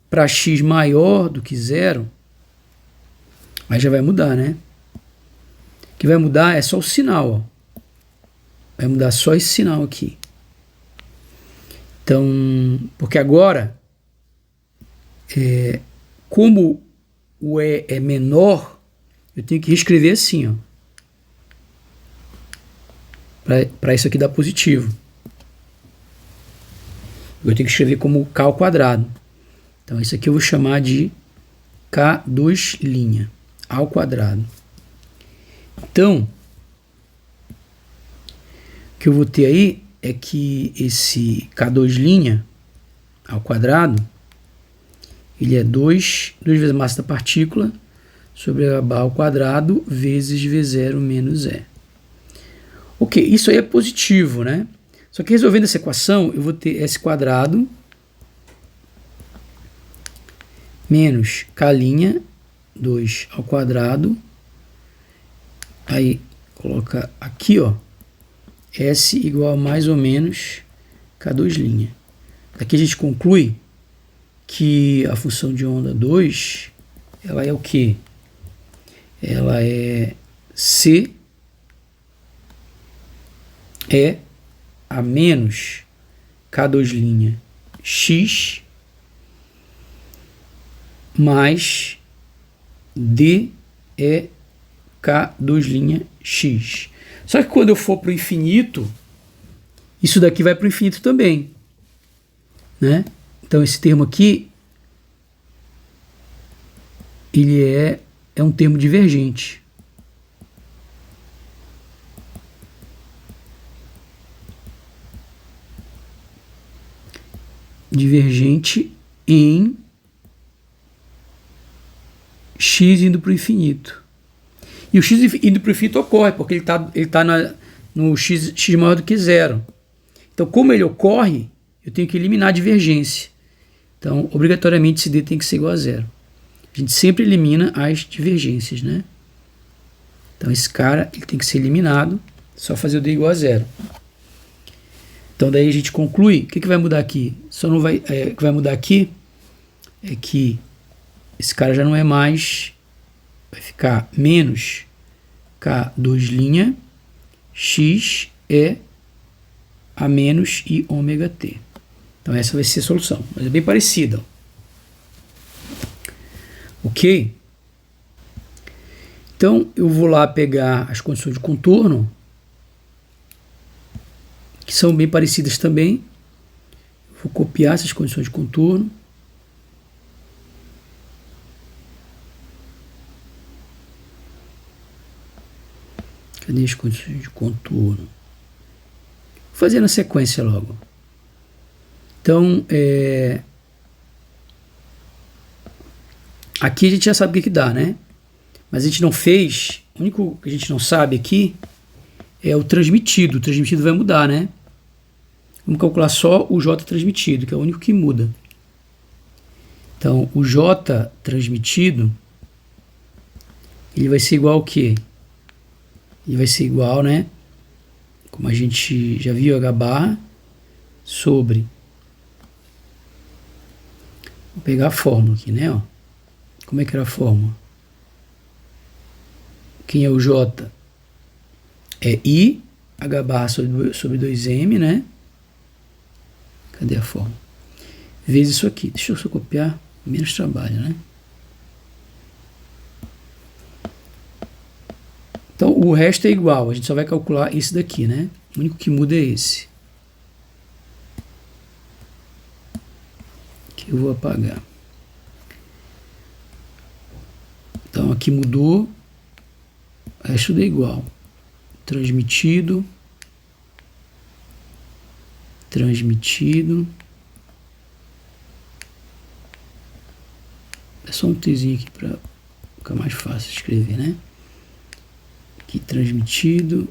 para x maior do que 0, aí já vai mudar, né? O que vai mudar é só o sinal, ó. Vai mudar só esse sinal aqui. Então, porque agora, como o E é menor, eu tenho que reescrever assim, ó. Para isso aqui dar positivo. Eu tenho que escrever como K ao quadrado. Então, isso aqui eu vou chamar de K2' ao quadrado. Então, o que eu vou ter aí é que esse K2' ao quadrado, ele é 2 vezes a massa da partícula sobre h barra ao quadrado vezes V0 menos E. Ok, isso aí é positivo, né? Só que resolvendo essa equação, eu vou ter S quadrado menos K', 2 ao quadrado. Aí, coloca aqui, ó, S igual a mais ou menos K2'. Aqui a gente conclui que a função de onda 2, ela é o quê? Ela é C a menos K2' x mais D K2' x. Só que quando eu for para o infinito, isso daqui vai para o infinito também, né? Então esse termo aqui, ele é um termo divergente. Divergente em x indo para o infinito. E o x indo para o infinito ocorre, porque ele tá no x maior do que zero. Então, como ele ocorre, eu tenho que eliminar a divergência. Então, obrigatoriamente, esse d tem que ser igual a zero. A gente sempre elimina as divergências, né? Então, esse cara ele tem que ser eliminado, só fazer o d igual a zero. Então, daí a gente conclui, o que vai mudar aqui? O que vai mudar aqui é que esse cara já não é mais, vai ficar menos K2' x a menos I ômega t. Então essa vai ser a solução, mas é bem parecida. Ok? Então eu vou lá pegar as condições de contorno, que são bem parecidas também. Vou copiar essas condições de contorno. Cadê as condições de contorno? Vou fazer na sequência logo. Então, aqui a gente já sabe o que dá, né? Mas a gente não fez, o único que a gente não sabe aqui é o transmitido. O transmitido vai mudar, né? Vamos calcular só o J transmitido, que é o único que muda. Então, o J transmitido, ele vai ser igual ao quê? Ele vai ser igual, né? Como a gente já viu, H barra sobre. Vou pegar a fórmula aqui, né? Ó. Como é que era a fórmula? Quem é o J? É I, H barra sobre 2M, né? Cadê a fórmula? Vezes isso aqui. Deixa eu só copiar, menos trabalho, né? Então, o resto é igual, a gente só vai calcular esse daqui, né? O único que muda é esse. Que eu vou apagar. Então, aqui mudou, o resto é igual. Transmitido. É só um Tzinho aqui para ficar mais fácil de escrever, né? Aqui, transmitido.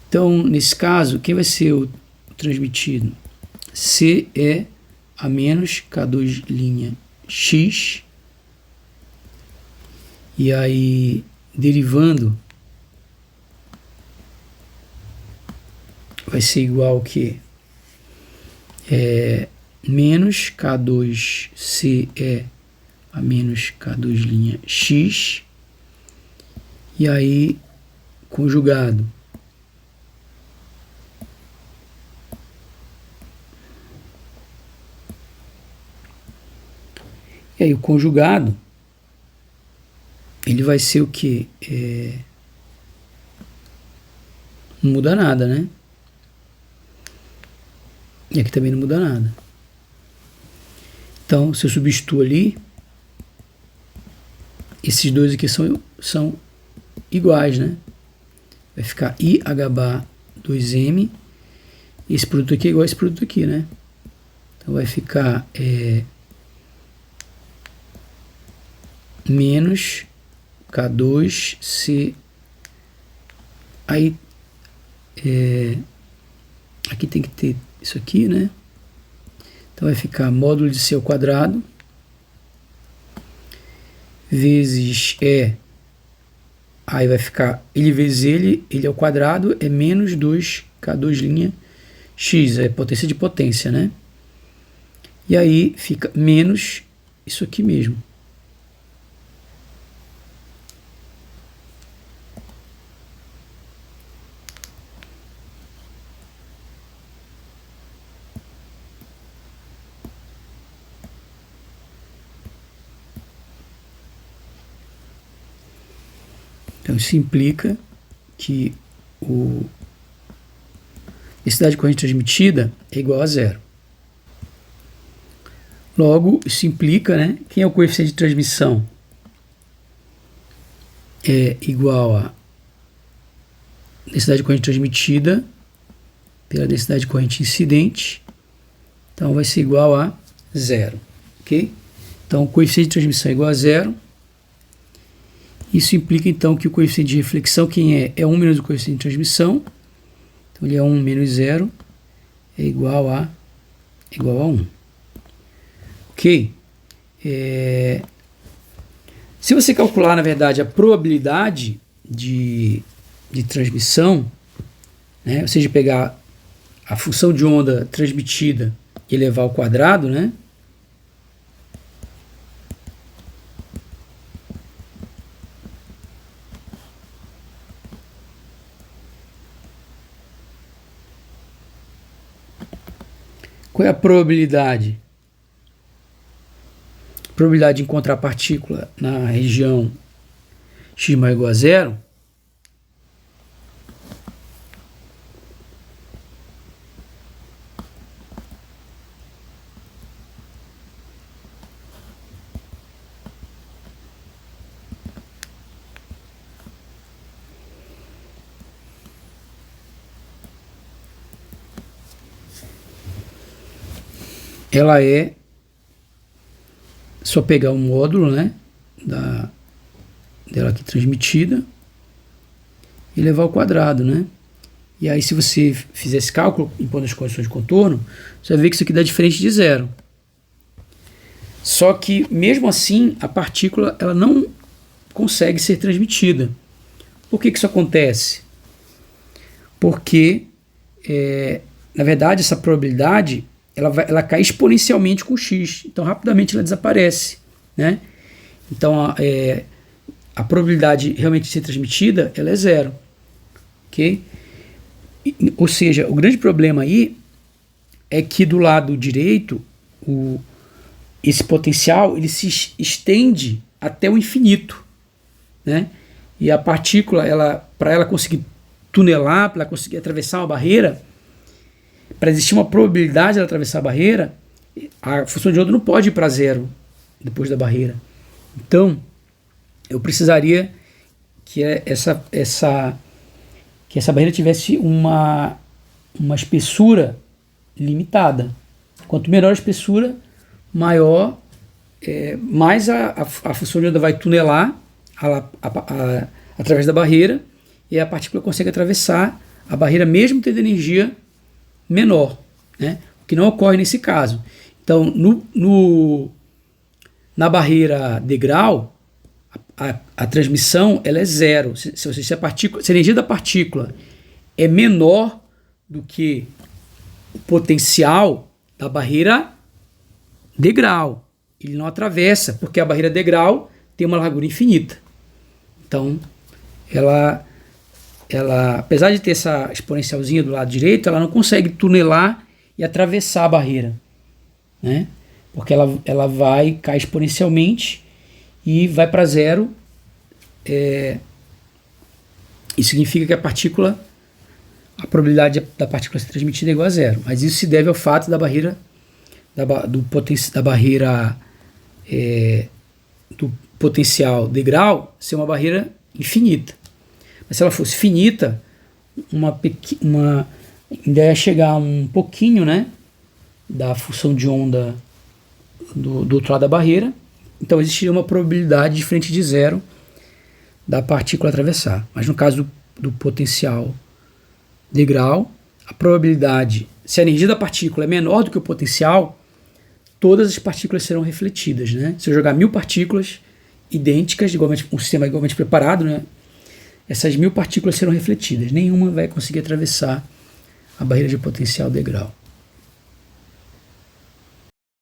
Então, nesse caso, quem vai ser o transmitido? C a menos K2' x. E aí, derivando, vai ser igual ao que? Menos K2 a menos K2' x. E aí, conjugado. E aí, o conjugado, ele vai ser o quê? Não muda nada, né? E aqui também não muda nada. Então, se eu substituo ali, esses dois aqui são iguais, né? Vai ficar IH barra 2M. Esse produto aqui é igual a esse produto aqui, né? Então vai ficar menos K2C. Aí, aqui tem que ter isso aqui, né? Então vai ficar módulo de C ao quadrado vezes aí vai ficar ele vezes ele ao quadrado é menos 2K2' x, é potência de potência, né? E aí fica menos isso aqui mesmo. Então isso implica que a densidade de corrente transmitida é igual a zero. Logo, isso implica, né? Quem é o coeficiente de transmissão? É igual a densidade de corrente transmitida pela densidade de corrente incidente. Então vai ser igual a zero, ok? Então o coeficiente de transmissão é igual a zero. Isso implica então que o coeficiente de reflexão, quem é? É 1 menos o coeficiente de transmissão. Então ele é 1 menos 0 é igual a 1. Ok? Se você calcular, na verdade, a probabilidade de transmissão, né, ou seja, pegar a função de onda transmitida e elevar ao quadrado, né? Qual é a probabilidade? A probabilidade de encontrar a partícula na região x maior ou igual a zero ela é só pegar o módulo, né, dela aqui transmitida e levar ao quadrado, né? E aí se você fizer esse cálculo, impondo as condições de contorno, você vai ver que isso aqui dá diferente de zero. Só que mesmo assim a partícula ela não consegue ser transmitida. Por que isso acontece? Porque na verdade essa probabilidade ela cai exponencialmente com x, então rapidamente ela desaparece, né? Então a probabilidade realmente de ser transmitida ela é zero, ok? Ou seja, o grande problema aí é que do lado direito esse potencial ele se estende até o infinito, né? E a partícula para ela conseguir tunelar, para ela conseguir atravessar uma barreira, para existir uma probabilidade de ela atravessar a barreira, a função de onda não pode ir para zero depois da barreira. Então, eu precisaria que essa barreira tivesse uma espessura limitada. Quanto menor a espessura, maior, mais a função de onda vai tunelar através da barreira e a partícula consegue atravessar a barreira mesmo tendo energia menor, né? O que não ocorre nesse caso. Então, na barreira degrau, a transmissão ela é zero. Se a energia da partícula é menor do que o potencial da barreira degrau, ele não atravessa, porque a barreira degrau tem uma largura infinita. Então, ela apesar de ter essa exponencialzinha do lado direito, ela não consegue tunelar e atravessar a barreira, né? Porque ela vai cair exponencialmente e vai para zero. Isso significa que a probabilidade da partícula ser transmitida é igual a zero. Mas isso se deve ao fato da barreira do potencial ser uma barreira infinita. Mas se ela fosse finita, ainda ia chegar um pouquinho, né, da função de onda do outro lado da barreira. então existiria uma probabilidade diferente de zero da partícula atravessar. Mas no caso do potencial degrau, a probabilidade, se a energia da partícula é menor do que o potencial, todas as partículas serão refletidas, né? Se eu jogar 1000 partículas idênticas, um sistema igualmente preparado, né? Essas 1000 partículas serão refletidas. Nenhuma vai conseguir atravessar a barreira de potencial degrau.